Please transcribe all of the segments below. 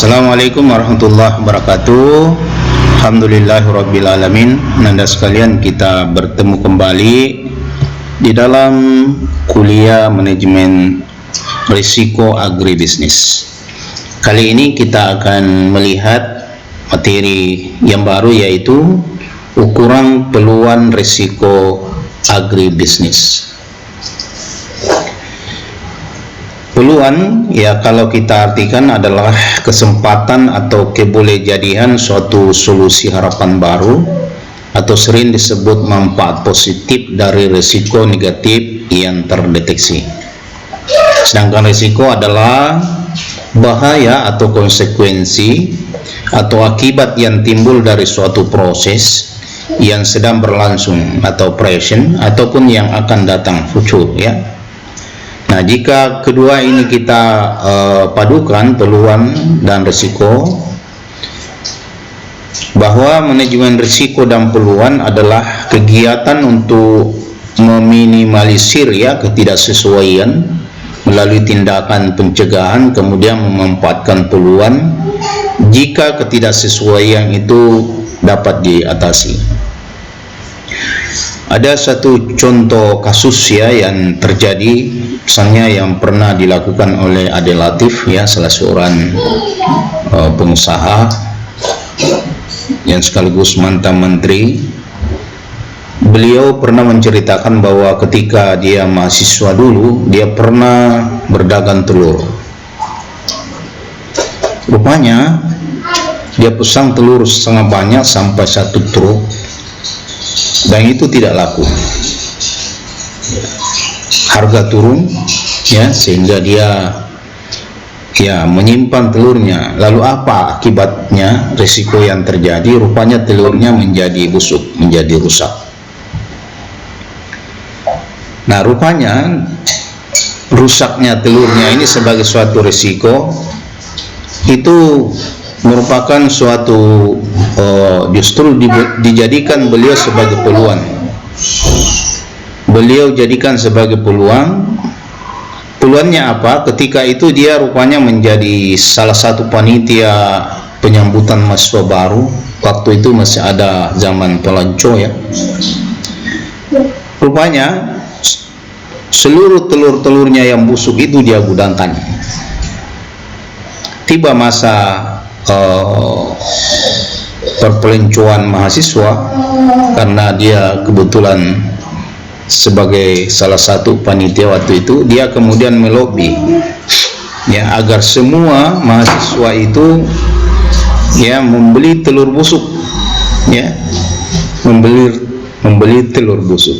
Assalamualaikum warahmatullahi wabarakatuh. Alhamdulillahirrabbilalamin. Nanda sekalian, kita bertemu kembali di dalam kuliah manajemen risiko agribisnis. Kali ini kita akan melihat materi yang baru, yaitu ukuran peluang risiko agribisnis. Peluang, ya, kalau kita artikan adalah kesempatan atau kebolehjadian suatu solusi harapan baru, atau sering disebut manfaat positif dari risiko negatif yang terdeteksi. Sedangkan risiko adalah bahaya atau konsekuensi atau akibat yang timbul dari suatu proses yang sedang berlangsung atau present, ataupun yang akan datang future, ya. Nah, jika kedua ini kita padukan, peluang dan risiko, bahwa manajemen risiko dan peluang adalah kegiatan untuk meminimalisir, ya, ketidaksesuaian melalui tindakan pencegahan, kemudian memanfaatkan peluang jika ketidaksesuaian itu dapat diatasi. Ada satu contoh kasus, ya, yang terjadi, misalnya yang pernah dilakukan oleh Ade Latif, ya, salah seorang pengusaha yang sekaligus mantan menteri. Beliau pernah menceritakan bahwa ketika dia mahasiswa dulu, dia pernah berdagang telur. Rupanya dia pesan telur sangat banyak, sampai 1 truk, dan itu tidak laku. Harga turun, ya, sehingga dia, ya, menyimpan telurnya. Lalu apa akibatnya, risiko yang terjadi? Rupanya telurnya menjadi busuk, menjadi rusak. Nah, rupanya rusaknya telurnya ini sebagai suatu risiko itu merupakan suatu justru dijadikan beliau sebagai peluang. Beliau jadikan sebagai peluang. Peluangnya apa? Ketika itu dia rupanya menjadi salah satu panitia penyambutan mahasiswa baru. Waktu itu masih ada zaman pelanco, ya. Rupanya seluruh telur-telurnya yang busuk itu dia gudangkan. Tiba masa perpelancoan mahasiswa, karena dia kebetulan sebagai salah satu panitia waktu itu, dia kemudian melobi, ya, agar semua mahasiswa itu, ya, membeli telur busuk, ya, membeli telur busuk.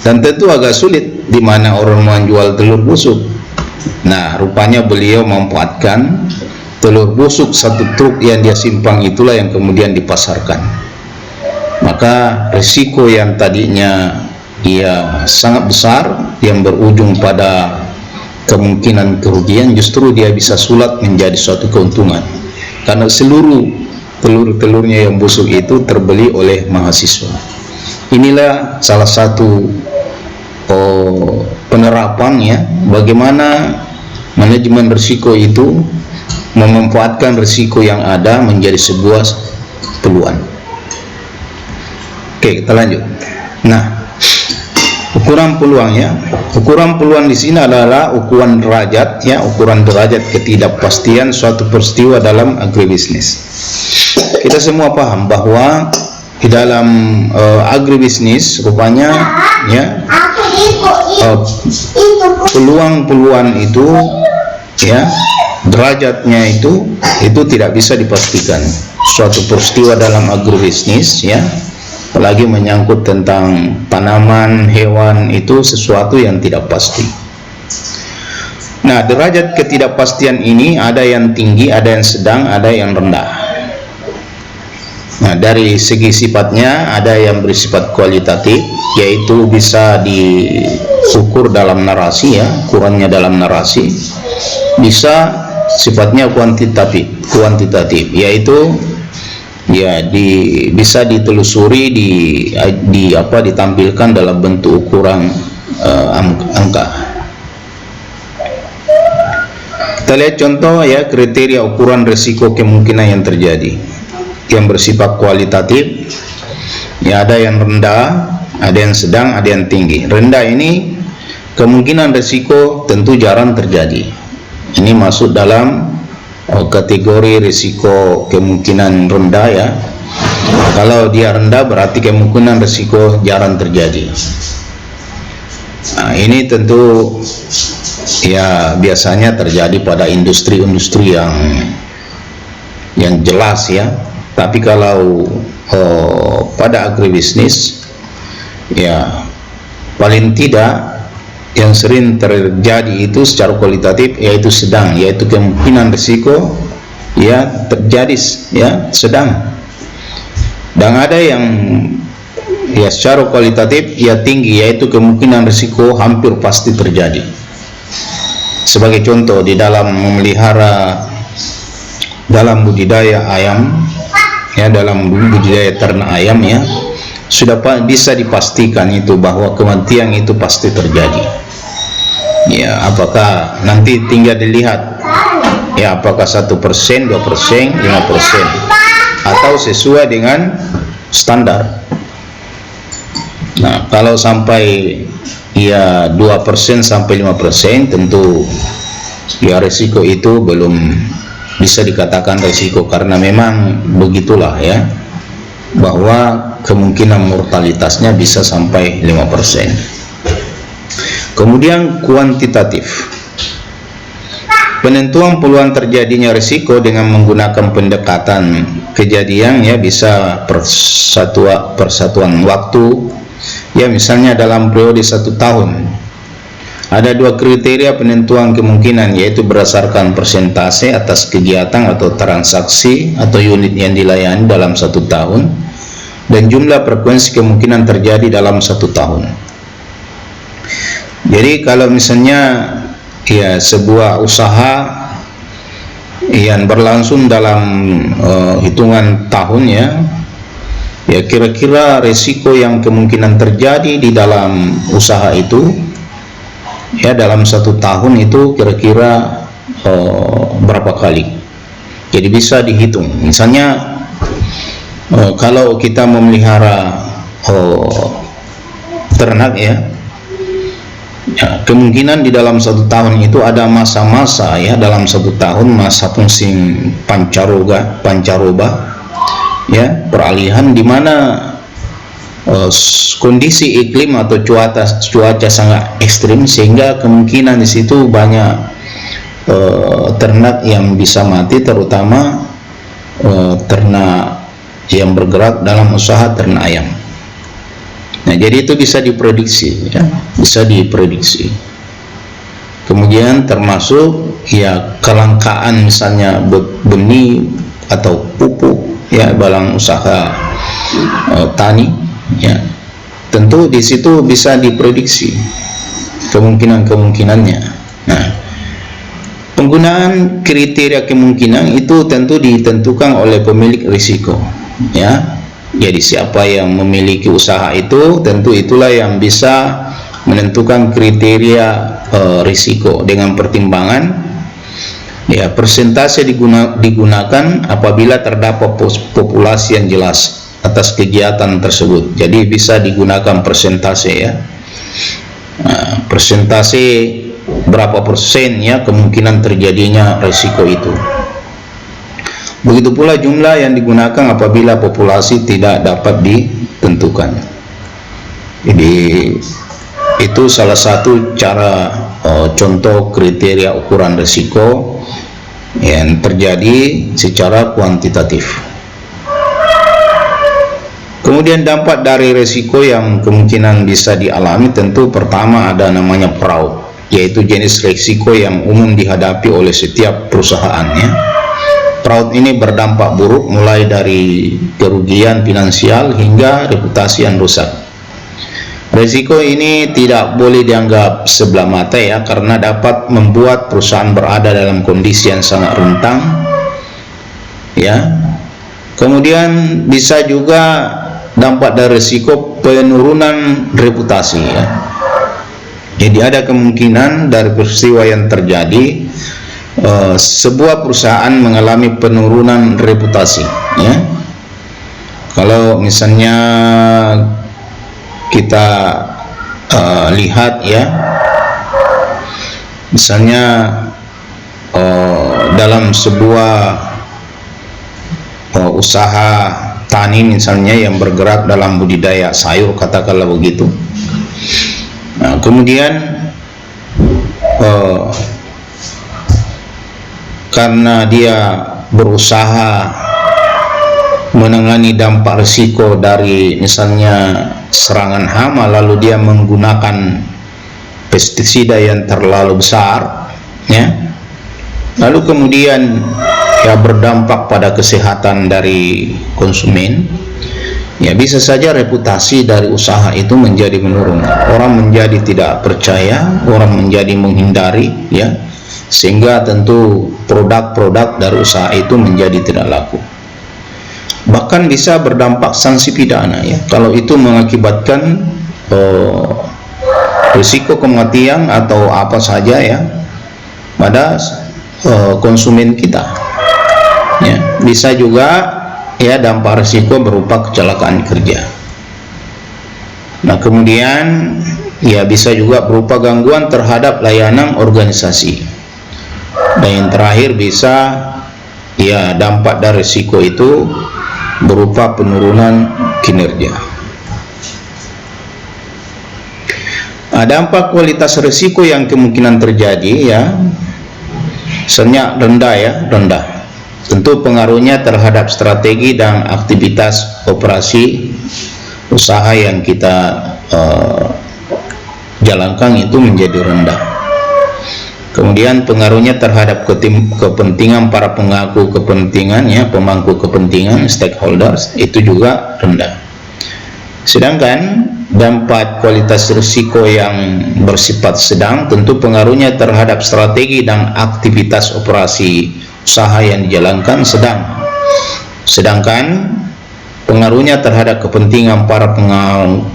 Dan tentu agak sulit di mana orang menjual telur busuk. Nah, rupanya beliau memanfaatkan telur busuk 1 truk yang dia simpang itulah yang kemudian dipasarkan. Maka risiko yang tadinya ia sangat besar, yang berujung pada kemungkinan kerugian, justru dia bisa sulap menjadi suatu keuntungan, karena seluruh telur-telurnya yang busuk itu terbeli oleh mahasiswa. Inilah salah satu penerapannya, bagaimana manajemen risiko itu memanfaatkan risiko yang ada menjadi sebuah peluang. Oke, kita lanjut. Nah, ukuran peluang, ya. Ukuran peluang di sini adalah ukuran derajat, ya, ukuran derajat ketidakpastian suatu peristiwa dalam agribisnis. Kita semua paham bahwa di dalam agribisnis rupanya, ya, peluang-peluang itu, ya, derajatnya itu tidak bisa dipastikan. Suatu peristiwa dalam agribisnis, ya, apalagi menyangkut tentang tanaman, hewan, itu sesuatu yang tidak pasti. Nah, derajat ketidakpastian ini ada yang tinggi, ada yang sedang, ada yang rendah. Nah, dari segi sifatnya ada yang bersifat kualitatif, yaitu bisa diukur dalam narasi, ya, ukurannya dalam narasi. Bisa sifatnya kuantitatif, yaitu, ya, bisa ditelusuri, ditampilkan dalam bentuk ukuran angka. Kita lihat contoh ya, kriteria ukuran risiko kemungkinan yang terjadi yang bersifat kualitatif. Ya, ada yang rendah, ada yang sedang, ada yang tinggi. Rendah ini kemungkinan risiko tentu jarang terjadi. Ini masuk dalam kategori risiko kemungkinan rendah ya. Kalau dia rendah berarti kemungkinan risiko jarang terjadi. Nah, ini tentu ya biasanya terjadi pada industri-industri yang jelas ya. Tapi kalau pada agribisnis ya paling tidak yang sering terjadi itu secara kualitatif yaitu sedang, yaitu kemungkinan risiko ya terjadi ya sedang. Dan ada yang ya secara kualitatif ya tinggi, yaitu kemungkinan risiko hampir pasti terjadi. Sebagai contoh, di dalam memelihara, dalam budidaya ayam ya, dalam budidaya ternak ayam ya, sudah bisa dipastikan itu bahwa kematian itu pasti terjadi. Ya, apakah nanti tinggal dilihat ya, apakah 1%, 2%, 5%, atau sesuai dengan standar. Nah, kalau sampai ya 2% sampai 5%, tentu ya risiko itu belum bisa dikatakan risiko, karena memang begitulah ya, bahwa kemungkinan mortalitasnya bisa sampai 5%. Kemudian kuantitatif, penentuan peluang terjadinya risiko dengan menggunakan pendekatan kejadian ya, bisa persatuan waktu ya, misalnya dalam periode 1 tahun. Ada 2 kriteria penentuan kemungkinan, yaitu berdasarkan persentase atas kegiatan atau transaksi atau unit yang dilayani dalam 1 tahun, dan jumlah frekuensi kemungkinan terjadi dalam 1 tahun. Jadi kalau misalnya ya sebuah usaha yang berlangsung dalam hitungan tahun ya, ya kira-kira risiko yang kemungkinan terjadi di dalam usaha itu ya dalam 1 tahun itu kira-kira berapa kali. Jadi bisa dihitung. Misalnya kalau kita memelihara ternak ya, kemungkinan di dalam 1 tahun itu ada masa-masa ya, dalam 1 tahun masa musim pancaroba ya, peralihan, di mana kondisi iklim atau cuaca sangat ekstrim, sehingga kemungkinan di situ banyak ternak yang bisa mati, terutama ternak yang bergerak dalam usaha ternak ayam. Nah, jadi itu bisa diprediksi ya, bisa diprediksi. Kemudian termasuk ya kelangkaan misalnya benih atau pupuk ya, dalam usaha tani ya, tentu di situ bisa diprediksi kemungkinannya. Nah, penggunaan kriteria kemungkinan itu tentu ditentukan oleh pemilik risiko ya. Jadi siapa yang memiliki usaha itu, tentu itulah yang bisa menentukan kriteria risiko dengan pertimbangan ya persentase digunakan apabila terdapat populasi yang jelas atas kegiatan tersebut. Jadi bisa digunakan persentase ya, persentase berapa persen ya kemungkinan terjadinya risiko itu. Begitu pula jumlah yang digunakan apabila populasi tidak dapat ditentukan. Jadi itu salah satu cara contoh kriteria ukuran risiko yang terjadi secara kuantitatif. Kemudian dampak dari risiko yang kemungkinan bisa dialami, tentu pertama ada namanya fraud, yaitu jenis risiko yang umum dihadapi oleh setiap perusahaannya. Fraud ini berdampak buruk mulai dari kerugian finansial hingga reputasi yang rusak. Risiko ini tidak boleh dianggap sebelah mata ya, karena dapat membuat perusahaan berada dalam kondisi yang sangat rentan ya. Kemudian bisa juga dampak dari risiko penurunan reputasi ya. Jadi ada kemungkinan dari peristiwa yang terjadi sebuah perusahaan mengalami penurunan reputasi, ya. Kalau misalnya kita lihat, ya, misalnya dalam sebuah usaha tani misalnya yang bergerak dalam budidaya sayur, katakanlah begitu. Nah, kemudian karena dia berusaha menangani dampak risiko dari misalnya serangan hama, lalu dia menggunakan pestisida yang terlalu besar, ya, lalu kemudian ya berdampak pada kesehatan dari konsumen, ya bisa saja reputasi dari usaha itu menjadi menurun. Orang menjadi tidak percaya, orang menjadi menghindari, ya, sehingga tentu produk-produk dari usaha itu menjadi tidak laku. Bahkan bisa berdampak sanksi pidana, ya, kalau itu mengakibatkan risiko kematian atau apa saja, ya, pada konsumen kita, ya. Bisa juga, ya, dampak risiko berupa kecelakaan kerja. Nah, kemudian ya bisa juga berupa gangguan terhadap layanan organisasi. Dan yang terakhir bisa, ya, dampak dari risiko itu berupa penurunan kinerja. Dampak kualitas risiko yang kemungkinan terjadi, ya, sebenarnya rendah, ya, rendah. Tentu pengaruhnya terhadap strategi dan aktivitas operasi usaha yang kita jalankan itu menjadi rendah. Kemudian pengaruhnya terhadap kepentingan para pemangku kepentingan stakeholders itu juga rendah. Sedangkan dampak kualitas risiko yang bersifat sedang, tentu pengaruhnya terhadap strategi dan aktivitas operasi usaha yang dijalankan sedang. Sedangkan pengaruhnya terhadap kepentingan para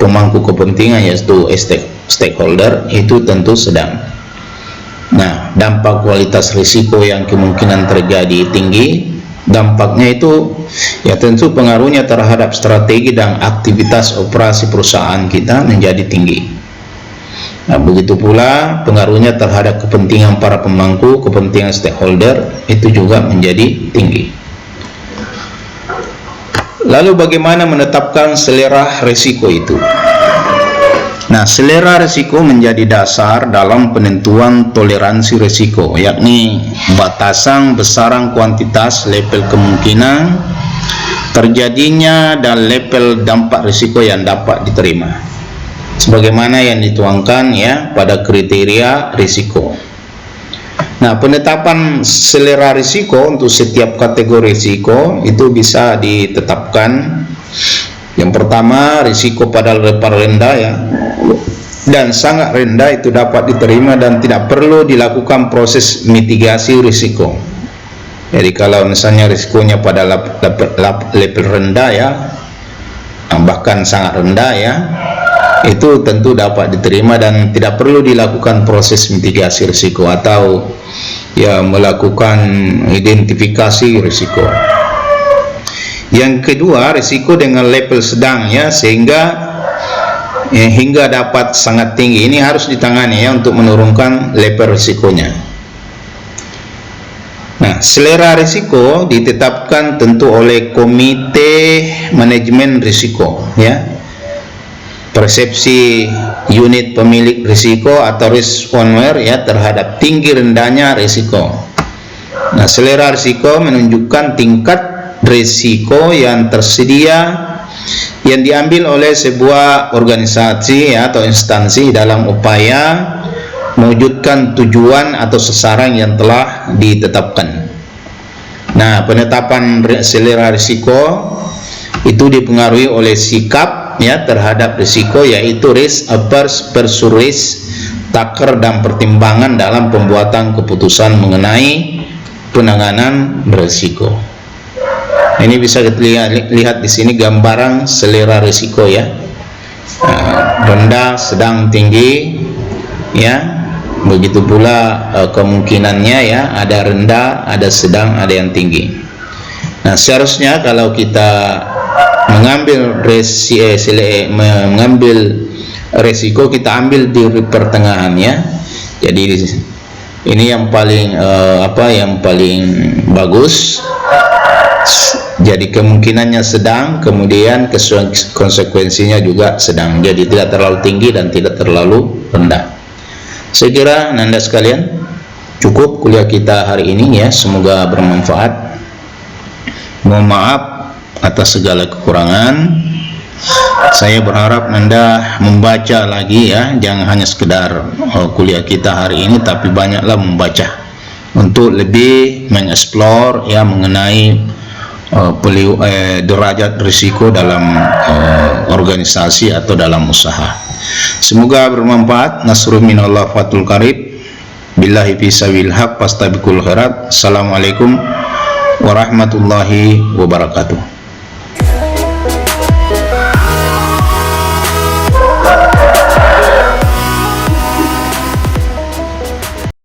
pemangku kepentingan, yaitu stakeholder, itu tentu sedang. Nah, dampak kualitas risiko yang kemungkinan terjadi tinggi, dampaknya itu, ya, tentu pengaruhnya terhadap strategi dan aktivitas operasi perusahaan kita menjadi tinggi. Nah, begitu pula pengaruhnya terhadap kepentingan para pemangku kepentingan stakeholder itu juga menjadi tinggi. Lalu bagaimana menetapkan selera risiko itu? Nah, selera risiko menjadi dasar dalam penentuan toleransi risiko, yakni batasan besaran kuantitas level kemungkinan terjadinya dan level dampak risiko yang dapat diterima, sebagaimana yang dituangkan, ya, pada kriteria risiko. Nah, penetapan selera risiko untuk setiap kategori risiko itu bisa ditetapkan. Yang pertama, risiko pada level rendah, ya, dan sangat rendah itu dapat diterima dan tidak perlu dilakukan proses mitigasi risiko. Jadi kalau misalnya risikonya pada level rendah, ya, bahkan sangat rendah, ya, itu tentu dapat diterima dan tidak perlu dilakukan proses mitigasi risiko atau, ya, melakukan identifikasi risiko. Yang kedua, risiko dengan level sedang, ya, sehingga hingga dapat sangat tinggi. Ini harus ditangani, ya, untuk menurunkan level risikonya. Nah, selera risiko ditetapkan tentu oleh komite manajemen risiko, ya. Persepsi unit pemilik risiko atau risk owner, ya, terhadap tinggi rendahnya risiko. Nah, selera risiko menunjukkan tingkat risiko yang tersedia yang diambil oleh sebuah organisasi, ya, atau instansi dalam upaya mewujudkan tujuan atau sasaran yang telah ditetapkan. Nah, penetapan selera risiko itu dipengaruhi oleh sikap, ya, terhadap risiko, yaitu risk averse versus risk taker dan pertimbangan dalam pembuatan keputusan mengenai penanganan risiko. Ini bisa kita lihat di sini gambaran selera risiko, ya, rendah, sedang, tinggi, ya. Begitu pula kemungkinannya ya, ada rendah, ada sedang, ada yang tinggi. Nah, seharusnya kalau kita mengambil resiko, kita ambil di pertengahannya. Jadi ini yang paling yang paling bagus. Jadi kemungkinannya sedang, kemudian konsekuensinya juga sedang. Jadi tidak terlalu tinggi dan tidak terlalu rendah. Saya kira Nanda sekalian, cukup kuliah kita hari ini ya. Semoga bermanfaat. Mohon maaf atas segala kekurangan. Saya berharap Nanda membaca lagi ya, jangan hanya sekedar kuliah kita hari ini, tapi banyaklah membaca untuk lebih mengeksplor ya mengenai derajat risiko dalam organisasi atau dalam usaha. Semoga bermanfaat. Nasrul minallah fatul qarib. Billahi fisawil haq fastabiqul khairat. Assalamualaikum warahmatullahi wabarakatuh.